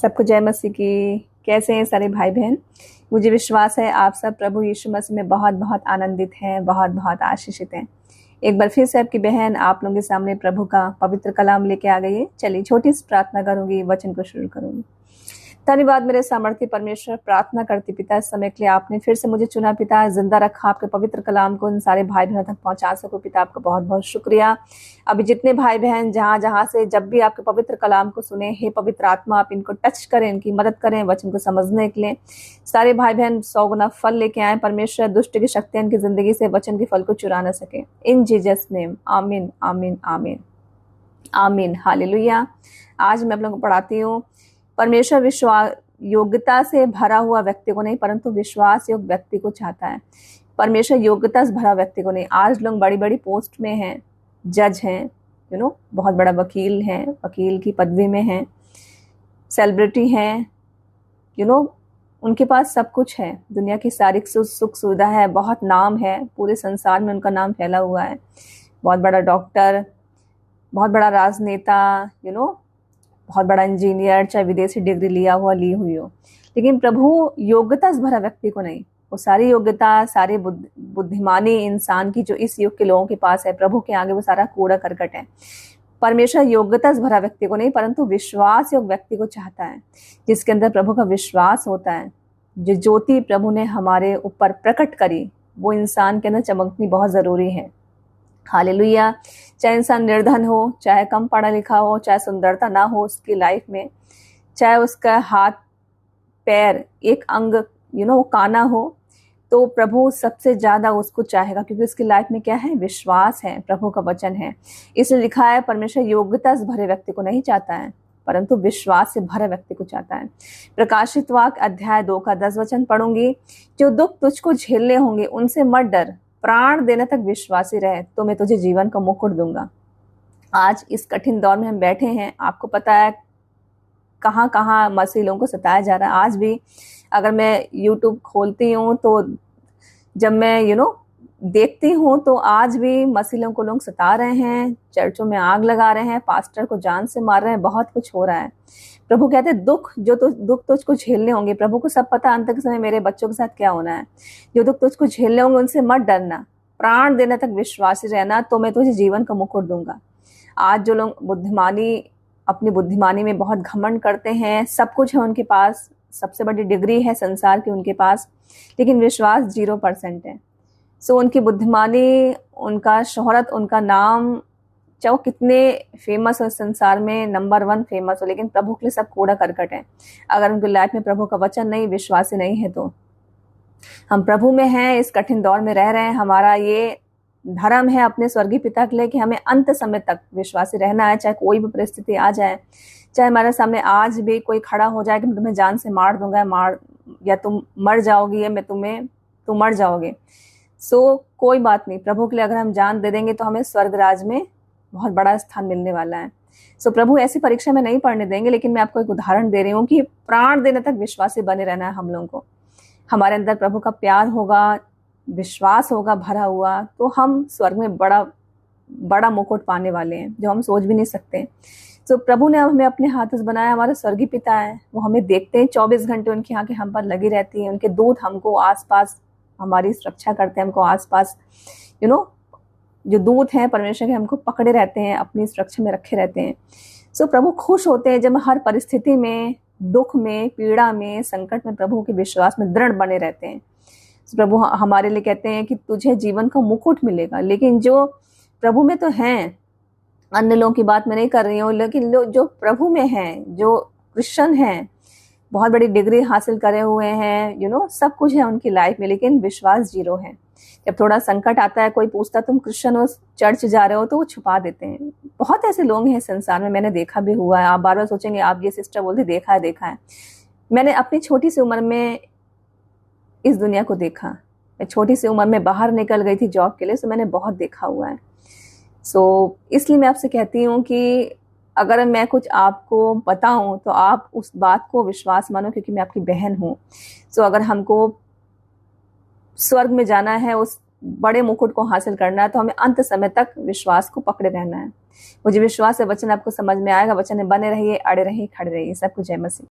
सबको जय मसीह की। कैसे हैं सारे भाई बहन? मुझे विश्वास है आप सब प्रभु यीशु मसीह में बहुत बहुत आनंदित हैं, बहुत बहुत आशीषित हैं। एक बार फिर से आपकी बहन आप लोगों के सामने प्रभु का पवित्र कलाम लेके आ गई है। चलिए छोटी सी प्रार्थना करूंगी, वचन को शुरू करूंगी। धन्यवाद मेरे सामर्थ्य परमेश्वर, प्रार्थना करती पिता इस समय के लिए आपने फिर से मुझे चुना पिता, जिंदा रखा, आपके पवित्र कलाम को इन सारे भाई बहनों तक पहुंचा सको पिता, आपका बहुत बहुत शुक्रिया। अभी जितने भाई बहन जहां जहां से जब भी आपके पवित्र कलाम को सुने, हे पवित्र आत्मा आप इनको टच करें, इनकी मदद करें वचन को समझने के लिए। सारे भाई बहन 100 गुना फल लेके आए परमेश्वर, दुष्ट की शक्तियां इनकी जिंदगी से वचन के फल को चुरा न सके। इन जीसस नेम, आमीन आमीन आमीन आमीन, हालेलुया। आज मैं आप लोगों को पढ़ाती हूँ, परमेश्वर विश्वास योग्यता से भरा हुआ व्यक्ति को नहीं परंतु विश्वास योग्य व्यक्ति को चाहता है। परमेश्वर योग्यता से भरा व्यक्ति को नहीं। आज लोग बड़ी बड़ी पोस्ट में हैं, जज हैं, बहुत बड़ा वकील हैं, वकील की पदवी में हैं, सेलिब्रिटी हैं, उनके पास सब कुछ है, दुनिया की सारी सुख सुविधा है, बहुत नाम है, पूरे संसार में उनका नाम फैला हुआ है। बहुत बड़ा डॉक्टर, बहुत बड़ा राजनेता, बहुत बड़ा इंजीनियर, चाहे विदेशी डिग्री ली हुई हो, लेकिन प्रभु योग्यता से भरा व्यक्ति को नहीं। वो सारी योग्यता, सारी बुद्धिमानी इंसान की जो इस युग के लोगों के पास है, प्रभु के आगे वो सारा कूड़ा करकट है। परमेश्वर योग्यता से भरा व्यक्ति को नहीं परंतु विश्वास योग्य व्यक्ति को चाहता है, जिसके अंदर प्रभु का विश्वास होता है। जो ज्योति प्रभु ने हमारे ऊपर प्रकट करी वो इंसान के अंदर चमकनी बहुत जरूरी है। हालेलुया। चाहे इंसान निर्धन हो, चाहे कम पढ़ा लिखा हो, चाहे सुंदरता ना हो उसकी लाइफ में, चाहे उसका हाथ पैर एक अंग काना हो, तो प्रभु सबसे ज्यादा उसको चाहेगा, क्योंकि उसकी लाइफ में क्या है? विश्वास है, प्रभु का वचन है। इसलिए लिखा है परमेश्वर योग्यता से भरे व्यक्ति को नहीं चाहता है परंतु विश्वास से भरे व्यक्ति को चाहता है। प्रकाशित वाक्य अध्याय 2 का 10 वचन पढ़ूंगी। जो दुख तुझको झेलने होंगे उनसे मत डर, प्राण देने तक विश्वासी रहे तो मैं तुझे जीवन का मुकुट दूंगा। आज इस कठिन दौर में हम बैठे हैं, आपको पता है कहाँ कहाँ मसीह लोगों को सताया जा रहा है। आज भी अगर मैं YouTube खोलती हूँ तो जब मैं देखती हूँ तो आज भी मसीह को लोग सता रहे हैं, चर्चों में आग लगा रहे हैं, पास्टर को जान से मार रहे हैं, बहुत कुछ हो रहा है। प्रभु कहते हैं दुख तुझको झेलने होंगे। प्रभु को सब पता अंत के समय मेरे बच्चों के साथ क्या होना है। जो दुख तुझको झेलने होंगे उनसे मत डरना, प्राण देने तक विश्वासी रहना तो मैं तुझे जीवन का मुकुट दूंगा। आज जो लोग अपनी बुद्धिमानी में बहुत घमंड करते हैं, सब कुछ है उनके पास, सबसे बड़ी डिग्री है संसार की उनके पास, लेकिन विश्वास 0% है। सो उनकी बुद्धिमानी, उनका शोहरत, उनका नाम, चाहे वो कितने फेमस हो संसार में, नंबर 1 फेमस हो, लेकिन प्रभु के लिए सब कूड़ा करकट है। अगर उनकी लाइफ में प्रभु का वचन नहीं, विश्वासी नहीं है तो हम प्रभु में हैं, इस कठिन दौर में रह रहे हैं। हमारा ये धर्म है अपने स्वर्गीय पिता के लिए कि हमें अंत समय तक विश्वासी रहना है, चाहे कोई भी परिस्थिति आ जाए, चाहे हमारे सामने आज भी कोई खड़ा हो जाए कि मैं तुम्हें जान से मार दूंगा, या तुम मर जाओगी, या तुम मर जाओगे। सो कोई बात नहीं, प्रभु के लिए अगर हम जान दे देंगे तो हमें स्वर्ग राज में बहुत बड़ा स्थान मिलने वाला है। सो प्रभु ऐसी परीक्षा में नहीं पढ़ने देंगे, लेकिन मैं आपको एक उदाहरण दे रही हूँ कि प्राण देने तक विश्वासी बने रहना है हम लोगों को। हमारे अंदर प्रभु का प्यार होगा, विश्वास होगा भरा हुआ, तो हम स्वर्ग में बड़ा बड़ा मुकुट पाने वाले हैं जो हम सोच भी नहीं सकते। तो प्रभु ने हमें अपने हाथों से बनाया, हमारे स्वर्गीय पिता है, वो हमें देखते हैं 24 घंटे, उनकी आंखें हम पर लगी रहती हैं, उनके दूत हमको आसपास हमारी सुरक्षा करते हैं, हमको आसपास जो दूत हैं परमेश्वर के हमको पकड़े रहते हैं, अपनी सुरक्षा में रखे रहते हैं। सो प्रभु खुश होते हैं जब हर परिस्थिति में, दुख में, पीड़ा में, संकट में प्रभु के विश्वास में दृढ़ बने रहते हैं। प्रभु हमारे लिए कहते हैं कि तुझे जीवन का मुकुट मिलेगा। लेकिन जो प्रभु में तो हैं, अन्य लोगों की बात मैं नहीं कर रही हूँ, लेकिन जो प्रभु में हैं, जो क्रिश्चियन हैं, बहुत बड़ी डिग्री हासिल करे हुए हैं, सब कुछ है उनकी लाइफ में, लेकिन विश्वास 0 है। जब थोड़ा संकट आता है, कोई पूछता तुम क्रिश्चियन हो, चर्च जा रहे हो, तो वो छुपा देते हैं। बहुत ऐसे लोग हैं संसार में, मैंने देखा भी हुआ है। आप बार बार सोचेंगे आप ये सिस्टर बोलती देखा है। मैंने अपनी छोटी सी उम्र में इस दुनिया को देखा। मैं छोटी सी उम्र में बाहर निकल गई थी जॉब के लिए, तो मैंने बहुत देखा हुआ है। सो इसलिए मैं आपसे कहती हूँ कि अगर मैं कुछ आपको बताऊं तो आप उस बात को विश्वास मानो, क्योंकि मैं आपकी बहन हूँ। सो अगर हमको स्वर्ग में जाना है, उस बड़े मुकुट को हासिल करना है, तो हमें अंत समय तक विश्वास को पकड़े रहना है। मुझे विश्वास है वचन आपको समझ में आएगा। वचन में बने रहिए, अड़े रहिए, खड़े रहिए। सबको जय मसीह।